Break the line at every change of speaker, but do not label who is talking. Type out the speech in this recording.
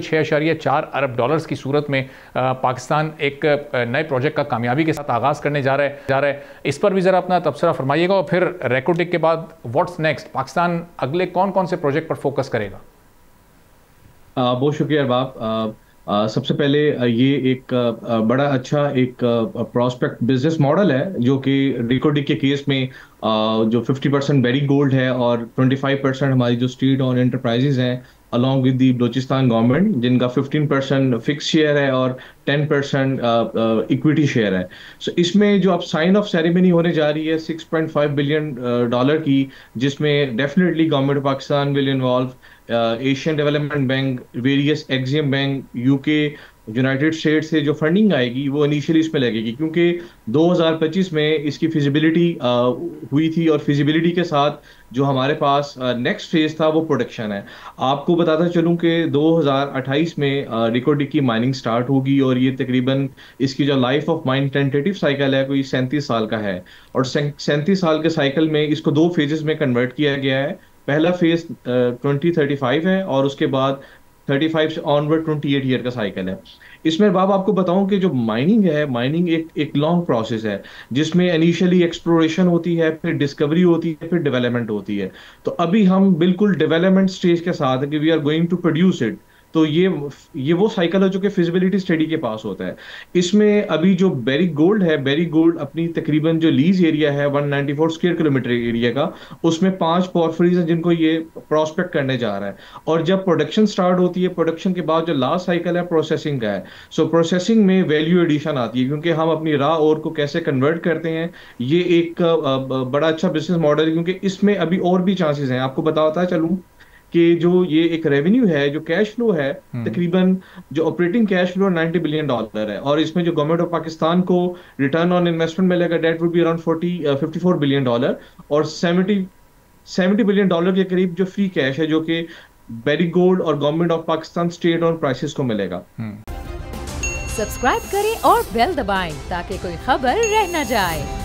6.4 अरब dollars की सूरत में पाकिस्तान एक नए प्रोजेक्ट का कामयाबी के साथ आगाज़ करने जा रहा है। इस पर भी ज़रा अपना तबसरा फरमाइएगा और फिर रेकोडिक के बाद व्हाट्स नेक्स्ट, पाकिस्तान अगले कौन कौन से प्रोजेक्ट पर फोकस करेगा?
बहुत शुक्रिया अरबाब। सबसे पहले ये एक बड़ा अच्छा एक प्रॉस्पेक्ट बिजनेस मॉडल है जो कि रिकोडिक के केस में जो 50% बेरी गोल्ड है और 25% हमारी जो स्टेट और एंटरप्राइजेज हैं along with the Balochistan government, जिनका 15% फिक्स शेयर है और 10% इक्विटी शेयर है। सो इसमें जो अब साइन ऑफ सेरेमनी होने जा रही है 6.5 बिलियन डॉलर की, जिसमें definitely government of Pakistan will involve, Asian development bank, various EXIM bank, UK, United state से जो फंडिंग आएगी वो इनिशियली इसमें लगेगी, क्योंकि 2025 में इसकी फिजिबिलिटी हुई थी और फिजिबिलिटी के साथ जो हमारे पास नेक्स्ट फेज था वो प्रोडक्शन है। आपको बताता चलूं कि 2028 में रिकोडिक की माइनिंग स्टार्ट होगी और ये तकरीबन इसकी जो life of mine tentative cycle है कोई 37 साल का है, और 37 साल के साइकिल में इसको दो फेजेस में कन्वर्ट किया गया है। पहला फेज 2035 है और उसके बाद 35 से ऑनवर्ड 28 ईयर का साइकिल है। इसमें बाब आपको बताऊं कि जो माइनिंग है, माइनिंग एक लॉन्ग प्रोसेस है जिसमें इनिशियली एक्सप्लोरेशन होती है, फिर डिस्कवरी होती है, फिर डेवलपमेंट होती है। तो अभी हम बिल्कुल डेवलपमेंट स्टेज के साथ है कि we are going to produce it. तो ये वो साइकिल है जो कि फिजिबिलिटी स्टडी के पास होता है। इसमें अभी जो बेरी गोल्ड है, बेरी गोल्ड अपनी तकरीबन जो लीज एरिया है 194 स्क्वायर किलोमीटर एरिया का, उसमें 5 पॉर्फरीज हैं जिनको ये प्रोस्पेक्ट करने जा रहा है। और जब प्रोडक्शन स्टार्ट होती है, प्रोडक्शन के बाद जो लास्ट साइकिल है प्रोसेसिंग का है। सो प्रोसेसिंग में वैल्यू एडिशन आती है, क्योंकि हम अपनी रॉ ओर को कैसे कन्वर्ट करते हैं, ये एक बड़ा अच्छा बिजनेस मॉडल है, क्योंकि इसमें अभी और भी चांसेस हैं। आपको बताता चलूं कि जो ये एक रेवेन्यू है, जो कैश फ्लो है, तकरीबन जो operating cash flow 90 billion dollar है, और इसमें जो गवर्नमेंट ऑफ पाकिस्तान को रिटर्न ऑन इन्वेस्टमेंट मिलेगा that would be around 54 billion dollar, और 70 बिलियन डॉलर के करीब जो फ्री कैश है जो कि बेरी गोल्ड और government of Pakistan state on prices को मिलेगा।
सब्सक्राइब करें और बेल दबाएं ताकि कोई खबर रह न जाए।